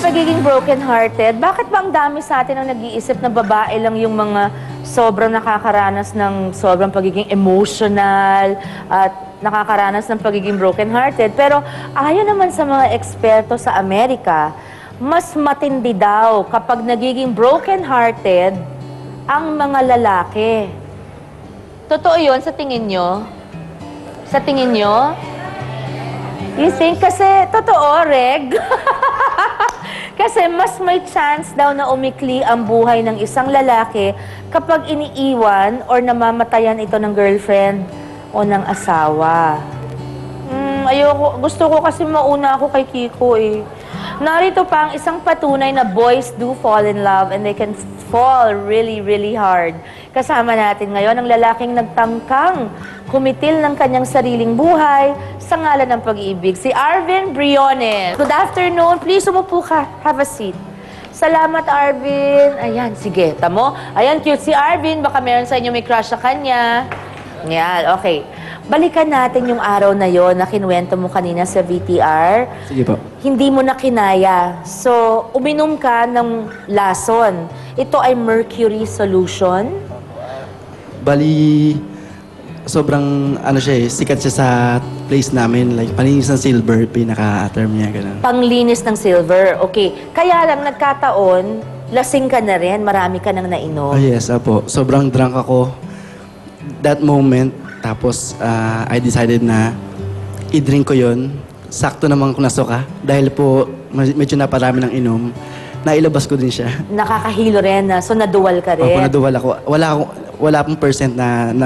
pagiging broken-hearted, bakit ba ang dami sa atin ang nag-iisip na babae lang yung mga sobrang nakakaranas ng sobrang pagiging emotional at nakakaranas ng pagiging broken-hearted? Pero ayon naman sa mga eksperto sa Amerika, mas matindi daw kapag nagiging broken-hearted ang mga lalaki. Totoo yun sa tingin nyo? Sa tingin nyo? You think? Kasi totoo, Reg. Kasi mas may chance daw na umikli ang buhay ng isang lalaki kapag iniiwan or namamatayan ito ng girlfriend o ng asawa. Gusto ko kasi mauna ako kay Kiko eh. Narito pa ang isang patunay na boys do fall in love and they can fall really, really hard. Kasama natin ngayon ang lalaking nagtangkang kumitil ng kanyang sariling buhay sa ngalan ng pag-iibig, si Arvin Briones. Good afternoon. Please, umupo ka. Have a seat. Salamat, Arvin. Ayan, sige. Tamo. Ayan, cute si Arvin. Baka meron sa inyo may crush sa kanya. Yan, okay. Balikan natin yung araw na yon na kinuwento mo kanina sa VTR. Sige po. Hindi mo na kinaya. So, uminom ka ng lason. Ito ay mercury solution. Bali, sobrang sikat siya sa place namin. Like, paninis ng silver, pinaka-term niya, gano'n. Panglinis ng silver. Okay. Kaya lang nagkataon, lasing ka na rin, marami ka nang nainom. Oh yes, apo. Sobrang drunk ako that moment. Tapos, I decided na i-drink ko yon. Sakto naman kung nasuka. Dahil po, medyo naparami ng inom. Nailabas ko din siya. Nakakahilo rin na, so naduwal ka rin. Opo, naduwal ako. Wala pong percent na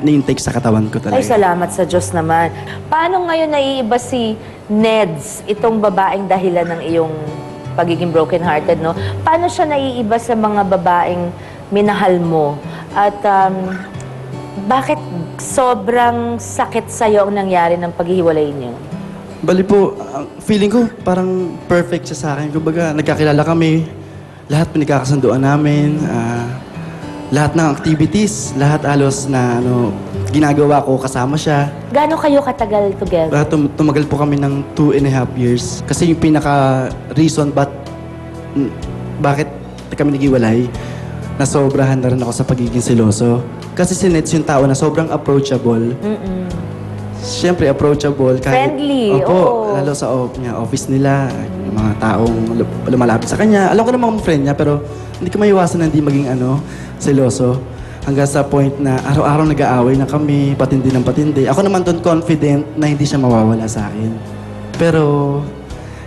intake sa katawan ko talaga. Ay, salamat sa Diyos naman. Paano ngayon naiiba si Neds, itong babaeng dahilan ng iyong pagiging broken-hearted, no? Paano siya naiiba sa mga babaeng minahal mo? At bakit sobrang sakit sa'yo ang nangyari ng paghihiwalay niyo? Bali po, feeling ko parang perfect siya sa akin. Kumbaga, nagkakilala kami, lahat pinagkakasunduan namin, lahat ng activities, lahat halos na ginagawa ko kasama siya. Gaano kayo katagal together? Tumagal po kami ng 2.5 years. Kasi yung pinaka-reason bakit kami naghiwalay, nasobrahan na rin ako sa pagiging seloso. Kasi si Nets yung tao na sobrang approachable. Siyempre, approachable. Kahit, friendly, opo, lalo sa office nila, yung mga taong lumalapit sa kanya. Alam ko namang friend niya, pero hindi ko maiwasan na hindi maging seloso. Hanggang sa point na araw-araw nag-aaway na kami, patindi ng patindi. Ako naman doon confident na hindi siya mawawala sa akin. Pero,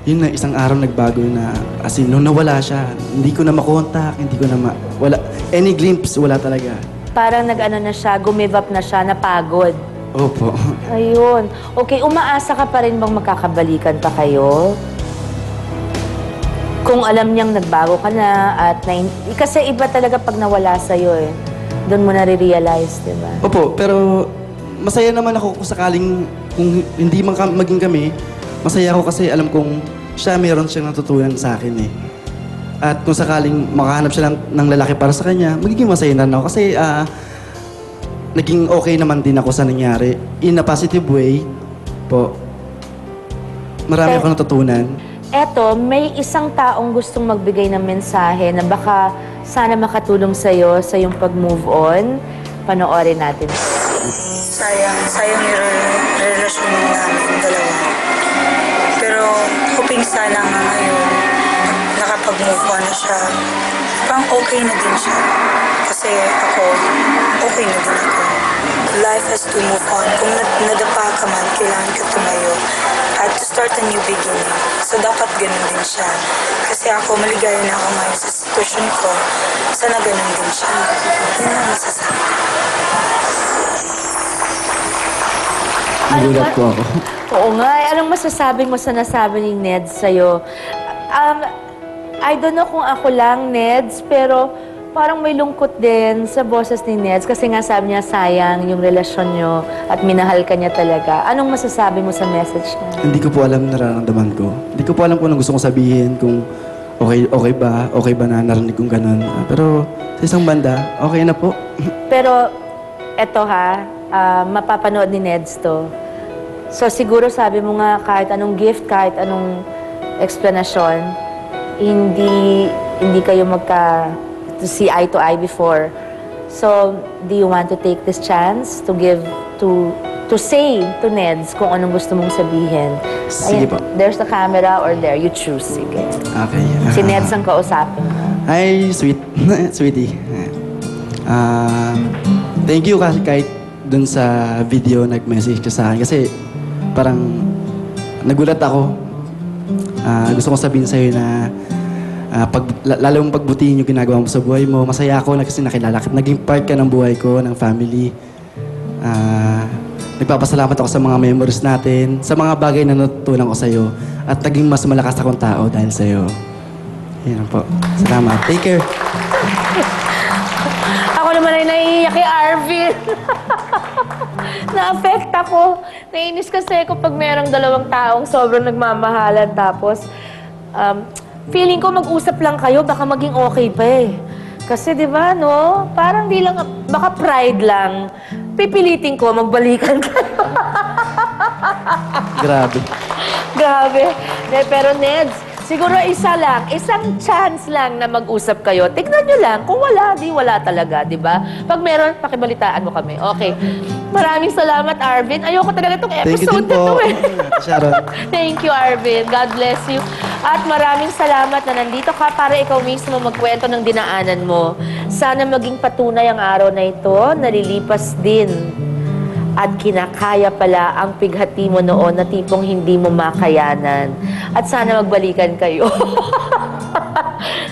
yun na, isang araw nagbago na, as in, nung nawala siya, hindi ko na makontak, hindi ko na wala, any glimpse, wala talaga. Parang na siya, gumive up na siya, napagod. Opo. Ayun. Okay, umaasa ka pa rin bang magkakabalikan pa kayo? Kung alam niyang nagbago ka na at kasi iba talaga pag nawala sa'yo eh. Doon mo nare-realize, di ba? Opo, pero masaya naman ako kung sakaling, kung hindi man maging kami, masaya ako kasi alam kong siya meron siyang natutunan sa akin eh. At kung sakaling makahanap siya ng lalaki para sa kanya, magiging masaya na ako kasi naging okay naman din ako sa nangyari. In a positive way po. Marami akong natutunan. Eto, may isang taong gustong magbigay ng mensahe na baka sana makatulong sa'yo sa iyong pag-move on. Panoorin natin. Sayang yung relasyon namin dalawa. Pero hoping sana nga ngayon, nakapag-move on na siya. Parang okay na din siya. Kasi ako, okay na din ako. Life has to move on. Kung nadapa ka man, kailangan ka tumayo. At to start a new beginning. So dapat ganun din siya. Kasi ako, maligaya na ako ngayon sa sitwasyon ko. Sana ganun din siya. Yun ang masasabi. Nagulat po ako. Oo nga. Anong masasabi mo sa nasabi ni Ned sa'yo? I don't know kung ako lang, Neds, pero parang may lungkot din sa boses ni Neds kasi nga sabi niya sayang yung relasyon niyo at minahal ka niya talaga. Anong masasabi mo sa message niya? Hindi ko po alam nararamdaman ko. Hindi ko po alam kung anong gusto kong sabihin, kung okay ba na narinig kong ganun. Pero sa isang banda, okay na po. Pero eto mapapanood ni Neds to. So siguro sabi mo nga kahit anong gift, kahit anong explanation, hindi kayo to see eye to eye before. So, do you want to take this chance to say to Neds kung anong gusto mong sabihin? Sige po. There's the camera or there. You choose. Sige. Okay. Si Neds ang kausapin. Ay, sweet. Sweetie. Thank you kahit dun sa video nag-message ka sa akin. Kasi parang nagulat ako. Gusto kong sabihin sa'yo na lalo mong pagbutihin yung ginagawa mo sa buhay mo. Masaya ako na kasi nakilala ka. Naging part ka ng buhay ko, ng family. Nagpapasalamat ako sa mga memories natin, sa mga bagay na natutunan ko sa'yo. At naging mas malakas akong tao dahil sa'yo. Yan po. Salamat. Take care. Ako naman ay naiiyak kay Arvin. Na-affect ako. Nainis kasi ako pag merong dalawang taong sobrang nagmamahalan. Tapos, feeling ko mag-usap lang kayo, baka maging okay pa eh. Kasi di ba, no? Parang di lang, baka pride lang. Pipilitin ko, magbalikan kayo. Grabe. Grabe. Pero Neds, siguro isang chance lang na mag-usap kayo. Tignan nyo lang. Kung wala, di wala talaga, di ba? Pag meron, pakibalitaan mo kami. Okay. Maraming salamat, Arvin. Ayoko talaga itong Thank you episode din na to po. eh. Sharon. Thank you, Arvin. God bless you. At maraming salamat na nandito ka para ikaw mismo magkwento ng dinaanan mo. Sana maging patunay ang araw na ito, nalilipas din. At kinakaya pala ang pighati mo noon na tipong hindi mo makayanan. At sana magbalikan kayo.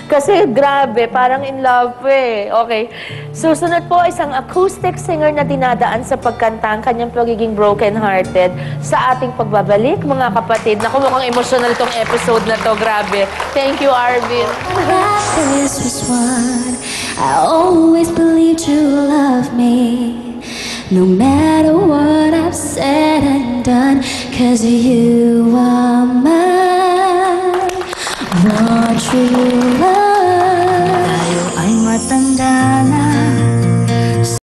Kasi grabe, parang in love po eh. Okay. Susunod po, isang acoustic singer na dinadaan sa pagkanta ang kanyang pagiging broken-hearted sa ating pagbabalik, mga kapatid. Naku, mukhang emotional itong episode na to. Grabe. Thank you, Arvin. This was one I always believed you loved me. No matter what I've said and done, 'cause you are mine. Want you